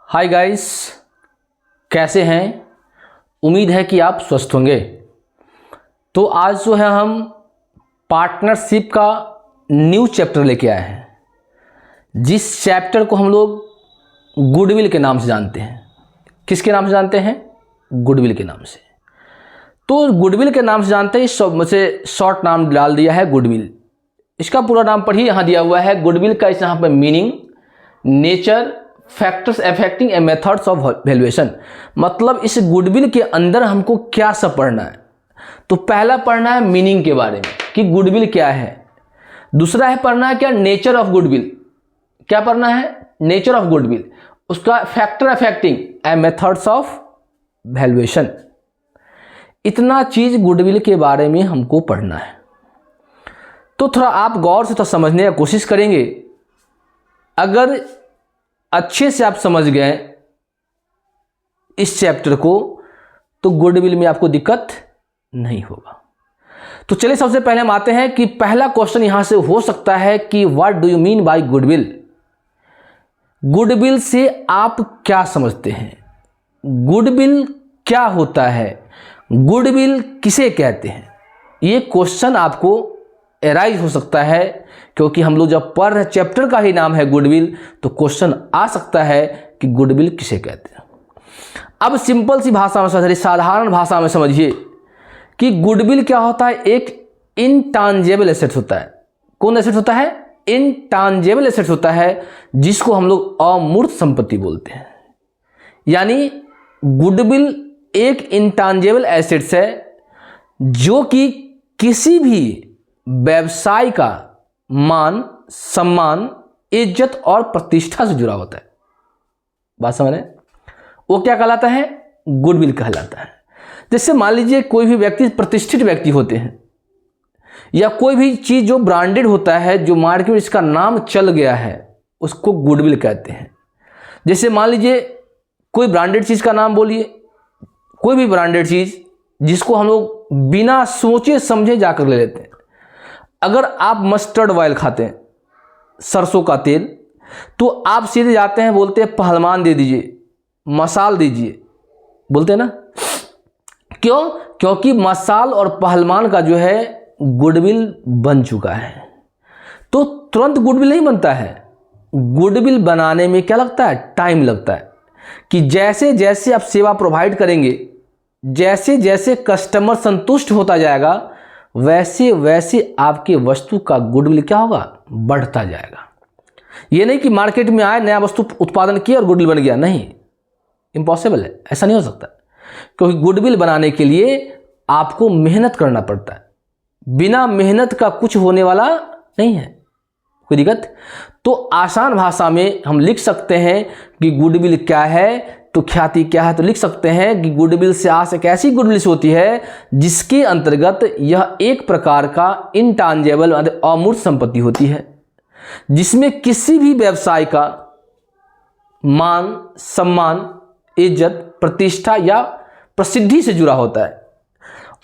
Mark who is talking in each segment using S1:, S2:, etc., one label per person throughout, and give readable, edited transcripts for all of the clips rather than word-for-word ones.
S1: Hi guys, कैसे हैं। उम्मीद है कि आप स्वस्थ होंगे। तो आज जो है हम पार्टनरशिप का न्यू चैप्टर लेके आए हैं, जिस चैप्टर को हम लोग गुडविल के नाम से जानते हैं। किसके नाम से जानते हैं? गुडविल के नाम से। तो गुडविल के नाम से जानते हैं, इस मुझे शॉर्ट नाम डाल दिया है गुडविल। इसका पूरा नाम पढ़िए, यहाँ दिया हुआ है गुडविल का। इस यहाँ पर meaning, nature, factors affecting a methods of valuation. मतलब इस गुडविल के अंदर हमको क्या सब पढ़ना है। तो पहला पढ़ना है मीनिंग के बारे में कि गुडविल क्या है। दूसरा है पढ़ना है क्या, नेचर ऑफ गुडविल। क्या पढ़ना है? Nature of goodwill. उसका factor affecting a methods of valuation. इतना चीज गुडविल के बारे में हमको पढ़ना है। तो थोड़ा आप गौर से तो समझने की कोशिश करेंगे। अगर अच्छे से आप समझ गए इस चैप्टर को तो गुडविल में आपको दिक्कत नहीं होगा। तो चलिए सबसे पहले हम आते हैं कि पहला क्वेश्चन यहां से हो सकता है कि what do you mean by goodwill. Goodwill से आप क्या समझते हैं? गुडविल क्या होता है? गुडविल किसे कहते हैं? ये क्वेश्चन आपको एराइज हो सकता है, क्योंकि हम लोग जब पढ़ रहे चैप्टर का ही नाम है गुडविल, तो क्वेश्चन आ सकता है कि गुडविल किसे कहते हैं। अब सिंपल सी भाषा में समझिए, साधारण भाषा में समझिए कि गुडविल क्या होता है। एक इनटांजिबल एसेट होता है। कौन एसेट होता है? इनटांजिबल एसेट होता है, जिसको हम लोग अमूर्त संपत्ति बोलते हैं। यानी गुडविल एक इनटांजिबल एसेट्स है जो कि किसी भी व्यवसाय का मान, सम्मान, इज्जत और प्रतिष्ठा से जुड़ा होता है। बात समझ रहे हैं? वो क्या कहलाता है? गुडविल कहलाता है। जैसे मान लीजिए कोई भी व्यक्ति, प्रतिष्ठित व्यक्ति होते हैं, या कोई भी चीज जो ब्रांडेड होता है, जो मार्केट में इसका नाम चल गया है, उसको गुडविल कहते हैं। जैसे मान लीजिए कोई ब्रांडेड चीज का नाम बोलिए, कोई भी ब्रांडेड चीज जिसको हम लोग बिना सोचे समझे जाकर ले लेते हैं। अगर आप मस्टर्ड ऑयल खाते हैं, सरसों का तेल, तो आप सीधे जाते हैं, बोलते हैं पहलवान दे दीजिए, मसाल दीजिए, बोलते हैं ना। क्यों? क्योंकि मसाल और पहलवान का जो है गुडविल बन चुका है। तो तुरंत गुडविल नहीं बनता है। गुडविल बनाने में क्या लगता है? टाइम लगता है। कि जैसे जैसे आप सेवा प्रोवाइड करेंगे, जैसे जैसे कस्टमर संतुष्ट होता जाएगा, वैसे वैसे आपके वस्तु का गुडविल क्या होगा? बढ़ता जाएगा। ये नहीं कि मार्केट में आए, नया वस्तु उत्पादन किया और गुडविल बन गया। नहीं, इम्पॉसिबल है, ऐसा नहीं हो सकता। क्योंकि गुडविल बनाने के लिए आपको मेहनत करना पड़ता है। बिना मेहनत का कुछ होने वाला नहीं है। कोई दिक्कत? तो आसान भाषा में हम लिख सकते हैं कि गुडविल क्या है, तो ख्याति क्या है। तो लिख सकते हैं कि गुडविल से आस एक ऐसी गुडविल होती है जिसके अंतर्गत यह एक प्रकार का इनटांजिबल अमूर्त संपत्ति होती है, जिसमें किसी भी व्यवसाय का मान, सम्मान, इज्जत, प्रतिष्ठा या प्रसिद्धि से जुड़ा होता है।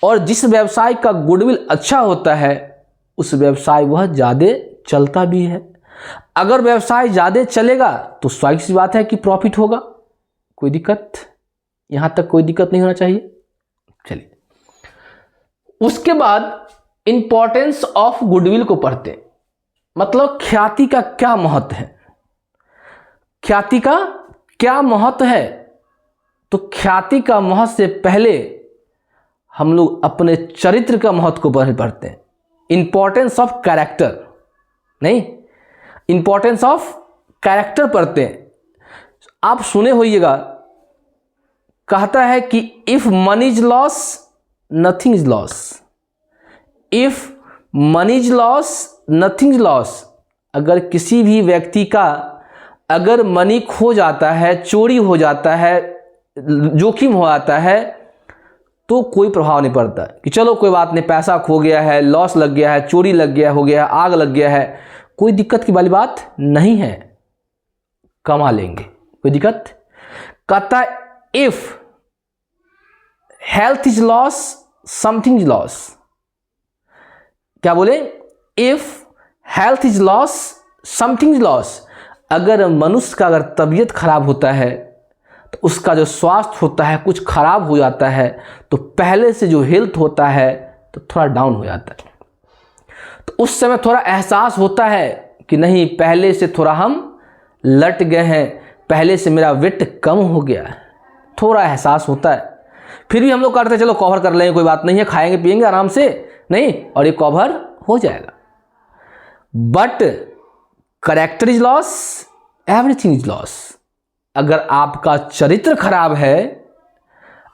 S1: और जिस व्यवसाय का गुडविल अच्छा होता है, उस व्यवसाय वह ज्यादा चलता भी है। अगर व्यवसाय ज्यादा चलेगा तो स्वाभाविक सी बात है कि प्रॉफिट होगा। कोई दिक्कत? यहां तक कोई दिक्कत नहीं होना चाहिए। चलिए, उसके बाद इंपॉर्टेंस ऑफ गुडविल को पढ़ते हैं। मतलब ख्याति का क्या महत्व है। ख्याति का क्या महत्व है? तो ख्याति का महत्व से पहले हम लोग अपने चरित्र का महत्व को पढ़ते हैं। इंपॉर्टेंस ऑफ कैरेक्टर नहीं, इंपॉर्टेंस ऑफ कैरेक्टर पढ़ते हैं। आप सुने होइएगा, कहता है कि if money is loss nothing is loss. If money is loss nothing is loss. अगर किसी भी व्यक्ति का अगर मनी खो जाता है, चोरी हो जाता है, जोखिम हो जाता है, तो कोई प्रभाव नहीं पड़ता कि चलो कोई बात नहीं, पैसा खो गया है, लॉस लग गया है, चोरी लग गया हो गया, आग लग गया है, कोई दिक्कत की वाली बात नहीं है, कमा लेंगे, कोई दिक्कत। कहता है if health is loss something is loss. क्या बोले? If health is loss something is loss. अगर मनुष्य का अगर तबीयत खराब होता है तो उसका जो स्वास्थ्य होता है कुछ खराब हो जाता है, तो पहले से जो हेल्थ होता है तो थोड़ा डाउन हो जाता है। तो उस समय थोड़ा एहसास होता है कि नहीं, पहले से थोड़ा हम लट गए हैं, पहले से मेरा वेट कम हो गया है, थोड़ा एहसास होता है। फिर भी हम लोग करते चलो कवर कर लेंगे, कोई बात नहीं है, खाएंगे पिएंगे आराम से, नहीं, और ये कवर हो जाएगा। But character is loss, everything is loss. अगर आपका चरित्र खराब है,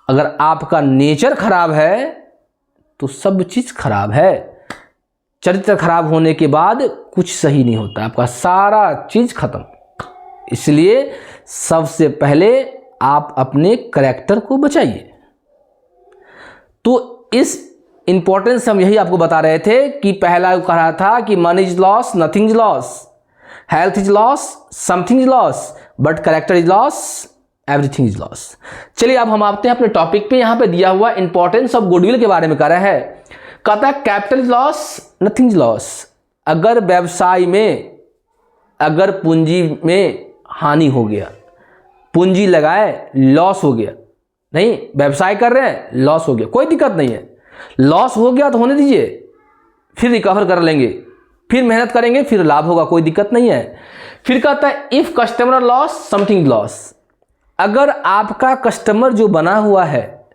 S1: अगर आपका नेचर खराब है, तो सब चीज खराब है। चरित्र खराब होने के बाद कुछ सही नहीं होता, आपका सारा चीज खत्म। इसलिए सबसे पहले आप अपने कैरेक्टर को बचाइए। तो इस इंपॉर्टेंस हम यही आपको बता रहे थे कि पहला कहा था कि money is loss, nothing is loss, health is loss, something is loss, but character is loss, everything is loss. चलिए अब हम आते हैं अपने टॉपिक पे। यहाँ पे दिया हुआ इंपॉर्टेंस ऑफ गुडविल के बारे में कह रहा है। कहता है capital is loss, nothing is loss. अगर व्यवसाय में, अगर पूंजी में हानि हो गया, पूंजी लगाए लॉस हो गया, नहीं, व्यवसाय कर रहे हैं लॉस हो गया, कोई दिक्कत नहीं है, लॉस हो गया तो होने दीजिए, फिर रिकवर कर लेंगे, फिर मेहनत करेंगे, फिर लाभ होगा, कोई दिक्कत नहीं है। फिर कहता है if customer loss, something loss. अगर आपका कस्टमर जो बना हुआ है,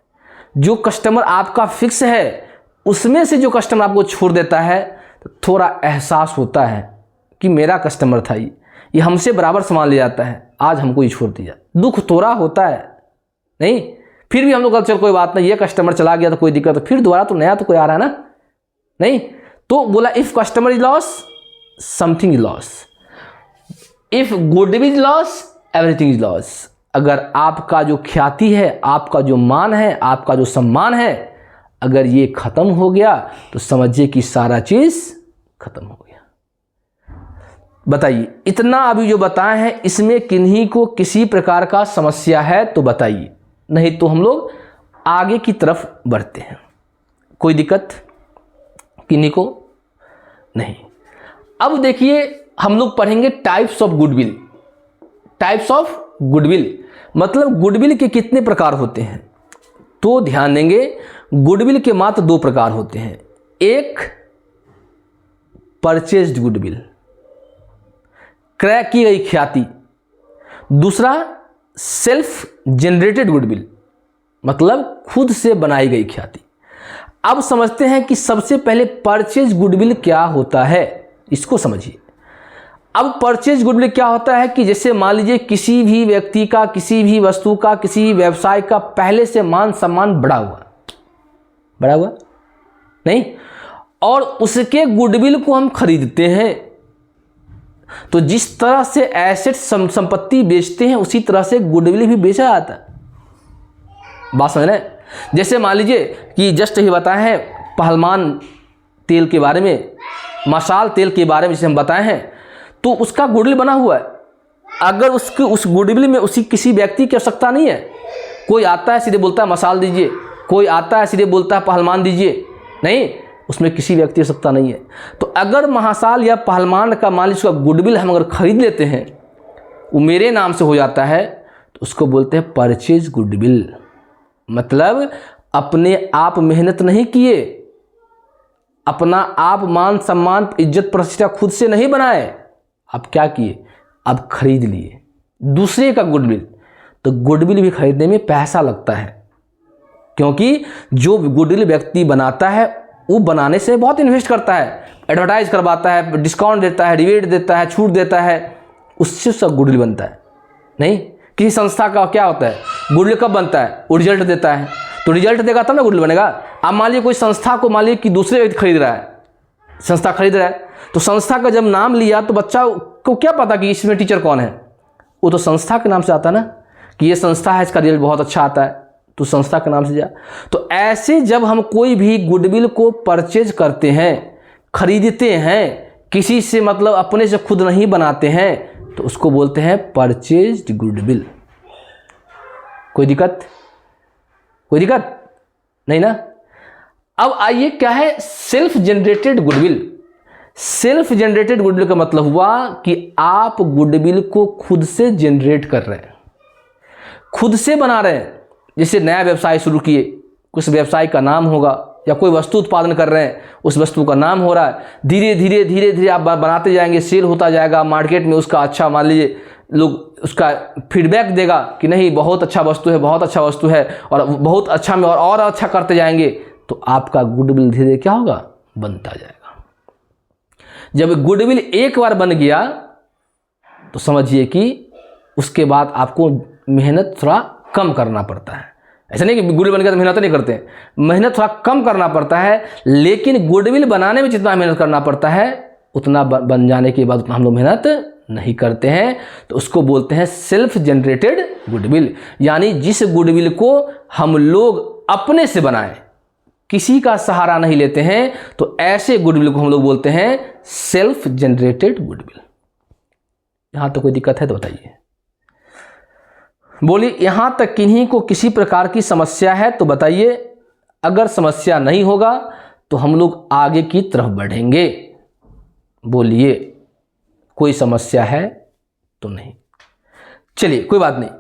S1: जो कस्टमर आपका फिक्स है, उसमें से जो कस्टमर आपको छोड़ देता है, तो थोड़ा एहसास होता है कि मेरा कस्टमर था, ये हमसे बराबर सामान ले जाता है, आज हमको ये छोड़ दिया, दुख थोड़ा होता है, नहीं। फिर भी हम लोग चल कोई बात नहीं, ये कस्टमर चला गया तो कोई दिक्कत, तो फिर दोबारा तो नया तो कोई आ रहा है ना, नहीं। तो बोला if customer is loss, something is loss, if goodwill is loss, everything is loss. अगर आपका जो ख्याति है, आपका जो मान है, आपका जो सम्मान है, अगर ये खत्म हो गया तो समझिए कि सारा चीज खत्म हो गया। बताइए, इतना अभी जो बताए हैं इसमें किन्हीं को किसी प्रकार का समस्या है तो बताइए, नहीं तो हम लोग आगे की तरफ बढ़ते हैं। कोई दिक्कत किन्हीं को नहीं। अब देखिए हम लोग पढ़ेंगे types of goodwill. Types of goodwill मतलब गुडविल के कितने प्रकार होते हैं, तो ध्यान देंगे गुडविल के मात्र दो प्रकार होते हैं। एक परचेज्ड गुडविल, क्रय की गई ख्याति। दूसरा सेल्फ जनरेटेड गुडविल मतलब खुद से बनाई गई ख्याति। अब समझते हैं कि सबसे पहले परचेज गुडविल क्या होता है, इसको समझिए। अब परचेज गुडविल क्या होता है कि जैसे मान लीजिए किसी भी व्यक्ति का, किसी भी वस्तु का, किसी भी व्यवसाय का पहले से मान सम्मान बढ़ा हुआ नहीं, और उसके गुडविल को हम खरीदते हैं। तो जिस तरह से एसेट संपत्ति बेचते हैं उसी तरह से गुडविल भी बेचा जाता है। बात समझ रहे हैं? जैसे मान लीजिए कि जस्ट ही बताए हैं पहलवान तेल के बारे में, मसाल तेल के बारे में जैसे हम बताए हैं, तो उसका गुडविल बना हुआ है। अगर उस गुडविल में उसी किसी व्यक्ति की आवश्यकता नहीं है, कोई आता है सीधे बोलता है मसाल दीजिए, कोई आता है सीधे बोलता है पहलवान दीजिए, नहीं, उसमें किसी व्यक्ति की आवश्यकता नहीं है। तो अगर महासाल या पहलवान का मान लीजिए उसका गुडविल हम अगर खरीद लेते हैं, वो मेरे नाम से हो जाता है, तो उसको बोलते हैं परचेज गुडविल। मतलब अपने आप मेहनत नहीं किए, अपना आप मान सम्मान इज्जत प्रतिष्ठा खुद से नहीं बनाए, आप क्या किए, आप खरीद लिए दूसरे का गुडविल। तो गुडविल भी खरीदने में पैसा लगता है, क्योंकि जो गुडविल व्यक्ति बनाता है वो बनाने से बहुत इन्वेस्ट करता है, एडवर्टाइज करवाता है, डिस्काउंट देता है, रिबेट देता है, छूट देता है, उससे सब गुडविल बनता है। नहीं, किसी संस्था का क्या होता है, गुडविल कब बनता है, वो रिजल्ट देता है, तो रिजल्ट देगा तब ना गुडविल बनेगा। अब मान लीजिए कोई संस्था को मान लीजिए कि दूसरे व्यक्ति खरीद रहा है, संस्था खरीद रहा है, तो संस्था का जब नाम लिया तो बच्चा को क्या पता कि इसमें टीचर कौन है, वो तो संस्था के नाम से आता है ना, कि ये संस्था है, इसका रिजल्ट बहुत अच्छा आता है, तो संस्था के नाम से जा। तो ऐसे जब हम कोई भी गुडविल को परचेज करते हैं, खरीदते हैं, किसी से मतलब अपने से खुद नहीं बनाते हैं, तो उसको बोलते हैं परचेज्ड गुडविल। कोई दिक्कत नहीं ना। अब आइए क्या है self generated goodwill. Self generated goodwill का मतलब हुआ कि आप गुडविल को खुद से जनरेट कर रहे हैं, खुद से बना रहे हैं, जैसे नया व्यवसाय शुरू किए, कुछ व्यवसाय का नाम होगा, या कोई वस्तु उत्पादन कर रहे हैं, उस वस्तु का नाम हो रहा है, धीरे धीरे धीरे धीरे आप बनाते जाएंगे, सेल होता जाएगा, मार्केट में उसका अच्छा, मान लीजिए लोग उसका फीडबैक देगा कि नहीं बहुत अच्छा वस्तु है, बहुत अच्छा वस्तु है, और बहुत अच्छा में और अच्छा करते जाएंगे, तो आपका गुडविल धीरे धीरे क्या होगा, बनता जाएगा। जब गुडविल एक बार बन गया तो समझिए कि उसके बाद आपको मेहनत थोड़ा कम करना पड़ता है। ऐसा नहीं कि गुडविल बन गया तो मेहनत नहीं करते हैं, मेहनत थोड़ा कम करना पड़ता है, लेकिन गुडविल बनाने में जितना मेहनत करना पड़ता है उतना बन जाने के बाद उतना हम लोग मेहनत नहीं करते हैं। तो उसको बोलते हैं सेल्फ जनरेटेड गुडविल, यानी जिस गुडविल को हम लोग अपने से बनाएं, किसी का सहारा नहीं लेते हैं, तो ऐसे गुडविल को हम लोग बोलते हैं सेल्फ जनरेटेड गुडविल। यहां तो कोई दिक्कत है तो बताइए, बोलिए। यहां तक किन्हीं को किसी प्रकार की समस्या है तो बताइए, अगर समस्या नहीं होगा तो हम लोग आगे की तरफ बढ़ेंगे। बोलिए, कोई समस्या है तो नहीं, चलिए कोई बात नहीं।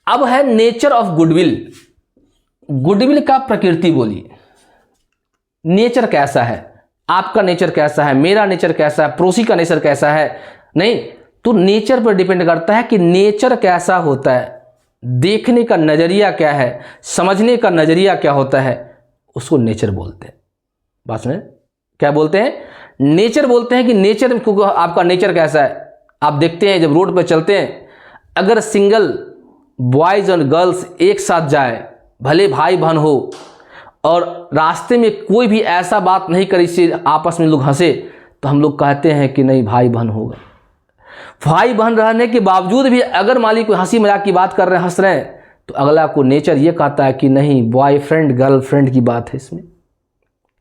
S1: अब है नेचर ऑफ गुडविल, गुडविल का प्रकृति। बोलिए नेचर कैसा है, आपका नेचर कैसा है, मेरा नेचर कैसा है, पड़ोसी का नेचर कैसा है, नहीं तो नेचर पर डिपेंड करता है कि नेचर कैसा होता है, देखने का नजरिया क्या है, समझने का नजरिया क्या होता है, उसको नेचर बोलते हैं। बात में क्या बोलते हैं, नेचर बोलते हैं कि नेचर, क्योंकि आपका नेचर कैसा है। आप देखते हैं जब रोड पर चलते हैं, अगर सिंगल बॉयज और गर्ल्स एक साथ जाए, भले भाई बहन हो, और रास्ते में कोई भी ऐसा बात नहीं करे इससे आपस में लोग हंसे, तो हम लोग कहते हैं कि नहीं भाई बहन होगा। भाई बहन रहने के बावजूद भी अगर मालिक कोई हंसी मजाक की बात कर रहे हैं, हंस रहे हैं, तो अगला को नेचर ये कहता है कि नहीं बॉयफ्रेंड गर्लफ्रेंड की बात है इसमें,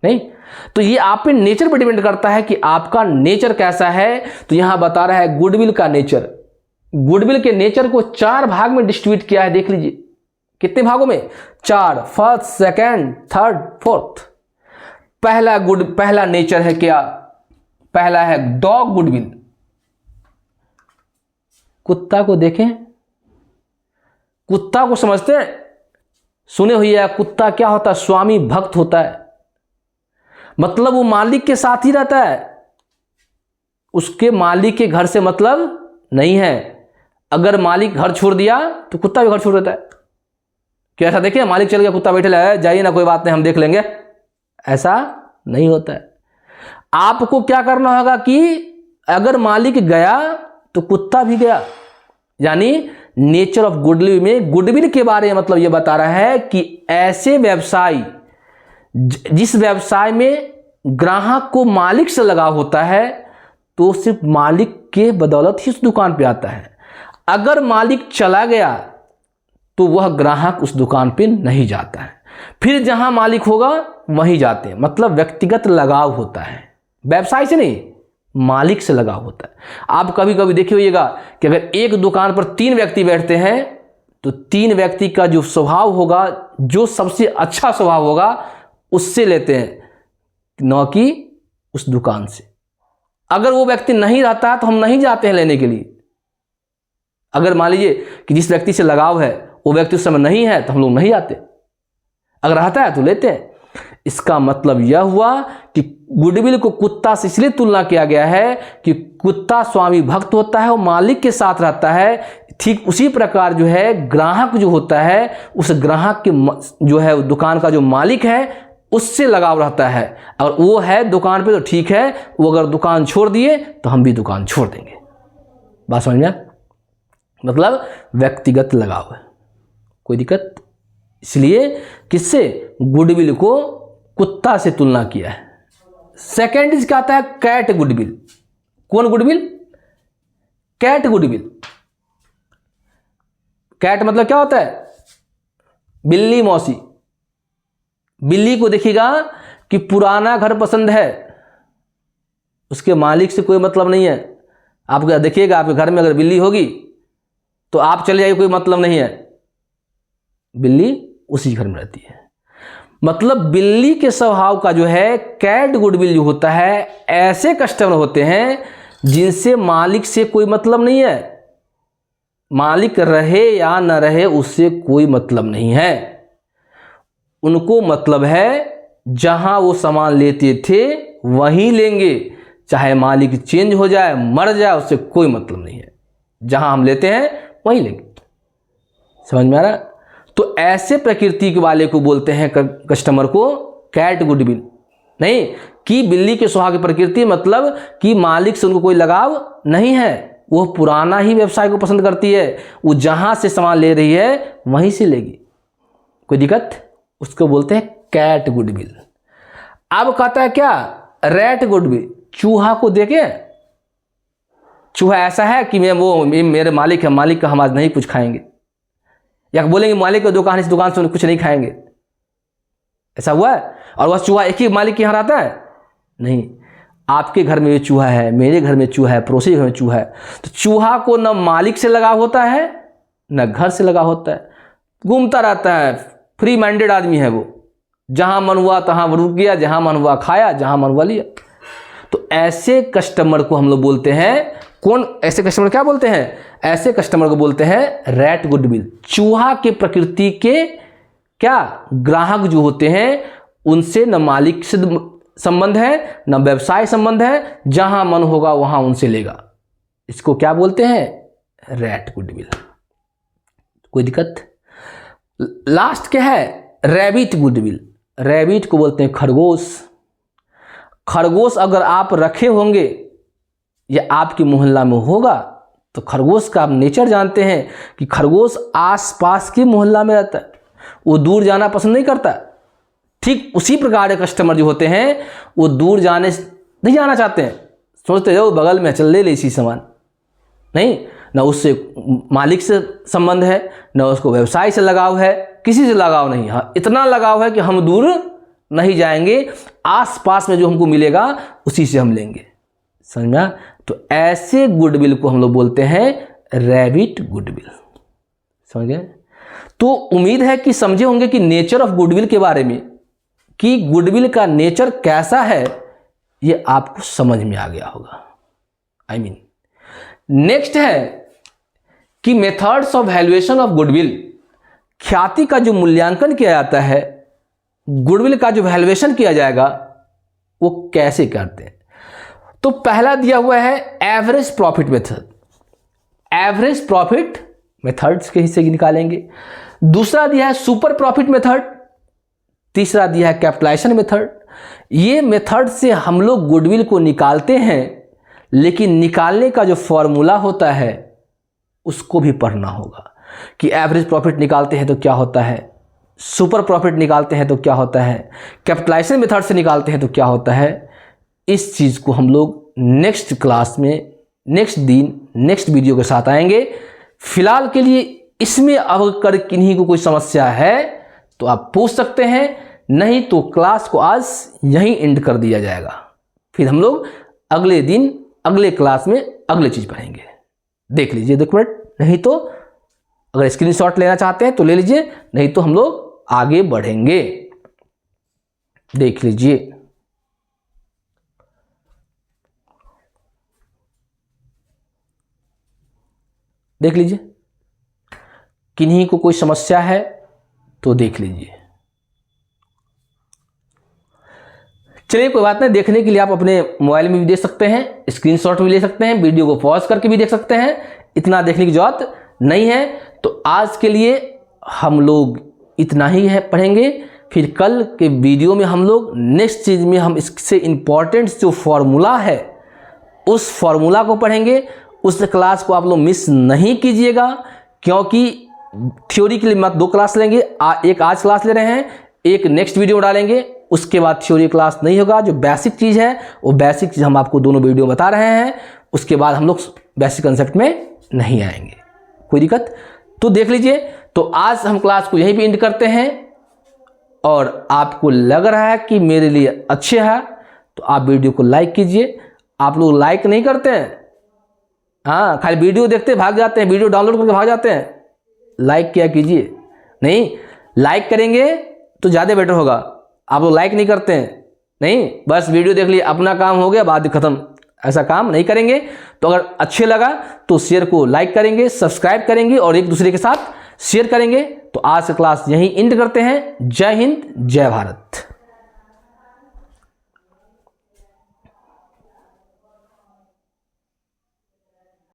S1: नहीं। तो ये आप पे नेचर पर डिपेंड करता है कि आपका नेचर कैसा है। तो यहां बता रहा है गुडविल का नेचर। गुडविल के नेचर को 4 भाग में डिस्ट्रीब्यूट किया है, देख लीजिए कितने भागों में, 4, फर्स्ट, सेकंड, थर्ड, फोर्थ। पहला नेचर है क्या, पहला है डॉग गुडविल। कुत्ता को देखें, कुत्ता को समझते हैं, सुने हुए है कुत्ता क्या होता है, स्वामी भक्त होता है, मतलब वो मालिक के साथ ही रहता है, उसके मालिक के घर से मतलब नहीं है। अगर मालिक घर छोड़ दिया तो कुत्ता भी घर छोड़ देता है। क्या ऐसा देखिए मालिक चल गया, कुत्ता बैठे है, जाइए ना कोई बात नहीं हम देख लेंगे, ऐसा नहीं होता है। आपको क्या करना होगा कि अगर मालिक गया तो कुत्ता भी गया। यानी नेचर ऑफ गुडविल में गुडविल के बारे में मतलब ये बता रहा है कि ऐसे व्यवसाय, जिस व्यवसाय में ग्राहक को मालिक से लगाव होता है, तो सिर्फ मालिक के बदौलत ही उस दुकान पे आता है। अगर मालिक चला गया तो वह ग्राहक उस दुकान पे नहीं जाता है, फिर जहां मालिक होगा वहीं जाते हैं। मतलब व्यक्तिगत लगाव होता है, व्यवसाय से नहीं, मालिक से लगाव होता है। आप कभी कभी देखे होइएगा कि अगर एक दुकान पर 3 व्यक्ति बैठते हैं तो 3 व्यक्ति का जो स्वभाव होगा, जो सबसे अच्छा स्वभाव होगा, उससे लेते हैं, न कि उस दुकान से। अगर वो व्यक्ति नहीं रहता तो हम नहीं जाते हैं लेने के लिए। अगर मान लीजिए कि जिस व्यक्ति से लगाव है वो व्यक्ति उस समय नहीं है तो हम लोग नहीं आते, अगर रहता है तो लेते हैं। इसका मतलब यह हुआ कि गुडविल को कुत्ता से इसलिए तुलना किया गया है कि कुत्ता स्वामी भक्त होता है, वो मालिक के साथ रहता है। ठीक उसी प्रकार जो है ग्राहक जो होता है, उस ग्राहक के जो है दुकान का जो मालिक है उससे लगाव रहता है। अगर वो है दुकान पे तो ठीक है, वो अगर दुकान छोड़ दिए तो हम भी दुकान छोड़ देंगे। बात समझ में? मतलब व्यक्तिगत लगाव है, कोई दिक्कत। इसलिए किससे, गुडविल को कुत्ता से तुलना किया है। सेकेंड इसका आता है कैट गुडविल। कौन गुडविल? Cat goodwill. कैट मतलब क्या होता है? बिल्ली मौसी। बिल्ली को देखिएगा कि पुराना घर पसंद है, उसके मालिक से कोई मतलब नहीं है। आप देखिएगा आपके घर में अगर बिल्ली होगी तो आप चले जाइए, कोई मतलब नहीं है, बिल्ली उसी घर में रहती है। मतलब बिल्ली के स्वभाव का जो है कैट गुडविल जो होता है, ऐसे कस्टमर होते हैं जिनसे मालिक से कोई मतलब नहीं है, मालिक रहे या न रहे उससे कोई मतलब नहीं है। उनको मतलब है जहां वो सामान लेते थे वहीं लेंगे, चाहे मालिक चेंज हो जाए मर जाए उससे कोई मतलब नहीं है, जहां हम लेते हैं वहीं लेंगे। समझ में आ रहा? तो ऐसे प्रकृति के वाले को बोलते हैं कस्टमर को कैट गुडविल। नहीं कि बिल्ली के स्वभाव की प्रकृति मतलब कि मालिक से उनको कोई लगाव नहीं है, वो पुराना ही व्यवसाय को पसंद करती है, वो जहां से सामान ले रही है वहीं से लेगी, कोई दिक्कत, उसको बोलते हैं कैट गुडविल। अब कहता है क्या रैट गुडविल, चूहा को देखे, चूहा ऐसा है कि मेरे मालिक है, मालिक का हम आज नहीं कुछ खाएंगे, या बोलेंगे मालिक की दुकान, इस दुकान से कुछ नहीं खाएंगे, ऐसा हुआ है? और वह चूहा एक ही मालिक के यहाँ रहता है? नहीं, आपके घर में भी चूहा है, मेरे घर में चूहा है, पड़ोसी घर में चूहा है। तो चूहा को न मालिक से लगाव होता है न घर से लगाव होता है, घूमता रहता है, फ्री माइंडेड आदमी है वो, जहां मन हुआ तहां रुक गया, जहां मन हुआ खाया, जहां मन हुआ लिया। तो ऐसे कस्टमर को हम लोग बोलते हैं, कौन ऐसे कस्टमर क्या बोलते हैं? ऐसे कस्टमर को बोलते हैं रैट गुडविल। चूहा के प्रकृति के क्या ग्राहक जो होते हैं उनसे न मालिक से संबंध है न व्यवसाय संबंध है, जहां मन होगा वहां उनसे लेगा, इसको क्या बोलते हैं? Rat goodwill. कोई दिक्कत? लास्ट क्या है? Rabbit goodwill. रैबिट को बोलते हैं खरगोश। खरगोश अगर आप रखे होंगे या आपकी मोहल्ला में होगा तो खरगोश का आप नेचर जानते हैं कि खरगोश आसपास के मोहल्ला में रहता है, वो दूर जाना पसंद नहीं करता। ठीक उसी प्रकार के कस्टमर जो होते हैं वो दूर जाने नहीं जाना चाहते हैं, सोचते हो बगल में चल ले इसी सामान, नहीं ना उससे मालिक से संबंध है ना उसको व्यवसाय से लगाव है, किसी से लगाव नहीं। हाँ इतना लगाव है कि हम दूर नहीं जाएंगे, आसपास में जो हमको मिलेगा उसी से हम लेंगे। समझ में? तो ऐसे गुडविल को हम लोग बोलते हैं रैबिट गुडविल। समझ गए? तो उम्मीद है कि समझे होंगे कि नेचर ऑफ गुडविल के बारे में, कि गुडविल का नेचर कैसा है, ये आपको समझ में आ गया होगा। नेक्स्ट है कि methods of valuation of goodwill. ख्याति का जो मूल्यांकन किया जाता है, गुडविल का जो वैल्यूएशन किया जाएगा वो कैसे करते हैं? तो पहला दिया हुआ है average profit method. Average profit methods के हिस्से निकालेंगे। दूसरा दिया है सुपर प्रॉफिट मेथड। तीसरा दिया है कैपिटलाइजेशन मेथड। ये मेथड से हम लोग गुडविल को निकालते हैं, लेकिन निकालने का जो फॉर्मूला होता है उसको भी पढ़ना होगा कि एवरेज प्रॉफिट निकालते हैं तो क्या होता है, सुपर प्रॉफिट निकालते हैं तो क्या होता है, कैपिटलाइजेशन मेथड से निकालते हैं तो क्या होता है। इस चीज़ को हम लोग नेक्स्ट क्लास में, नेक्स्ट दिन, नेक्स्ट वीडियो के साथ आएंगे। फिलहाल के लिए इसमें अगर किन्हीं को कोई समस्या है तो आप पूछ सकते हैं, नहीं तो क्लास को आज यहीं एंड कर दिया जाएगा। फिर हम लोग अगले दिन अगले क्लास में अगले चीज़ पढ़ेंगे। देख लीजिए 2 मिनट, नहीं तो अगर स्क्रीनशॉट लेना चाहते हैं तो ले लीजिए, नहीं तो हम लोग आगे बढ़ेंगे। देख लीजिए, देख लीजिए, किन्हीं को कोई समस्या है तो देख लीजिए। चलिए कोई बात नहीं, देखने के लिए आप अपने मोबाइल में भी देख सकते हैं, स्क्रीनशॉट भी ले सकते हैं, वीडियो को पॉज करके भी देख सकते हैं, इतना देखने की जरूरत नहीं है। तो आज के लिए हम लोग इतना ही है पढ़ेंगे। फिर कल के वीडियो में हम लोग नेक्स्ट चीज़ में हम इससे इम्पॉर्टेंट जो फॉर्मूला है उस फॉर्मूला को पढ़ेंगे। उस क्लास को आप लोग मिस नहीं कीजिएगा, क्योंकि थ्योरी के लिए मत 2 क्लास लेंगे, एक आज क्लास ले रहे हैं, एक नेक्स्ट वीडियो डालेंगे, उसके बाद थ्योरी क्लास नहीं होगा। जो बेसिक चीज़ है वो बेसिक चीज़ हम आपको दोनों वीडियो बता रहे हैं, उसके बाद हम लोग बेसिक कंसेप्ट में नहीं आएंगे। कोई दिक्कत? तो देख लीजिए। तो आज हम क्लास को यहीं पे एंड करते हैं, और आपको लग रहा है कि मेरे लिए अच्छे है तो आप वीडियो को लाइक कीजिए। आप लोग लाइक नहीं करते हैं, हाँ खाली वीडियो देखते भाग जाते हैं, वीडियो डाउनलोड करके भाग जाते हैं। लाइक क्या कीजिए, नहीं लाइक करेंगे तो ज़्यादा बेटर होगा। आप लोग लाइक नहीं करते हैं, नहीं बस वीडियो देख लिए, अपना काम हो गया, बात खत्म, ऐसा काम नहीं करेंगे। तो अगर अच्छे लगा तो शेयर को लाइक करेंगे, सब्सक्राइब करेंगे और एक दूसरे के साथ शेयर करेंगे। तो आज की क्लास यहीं एंड करते हैं। जय हिंद, जय भारत।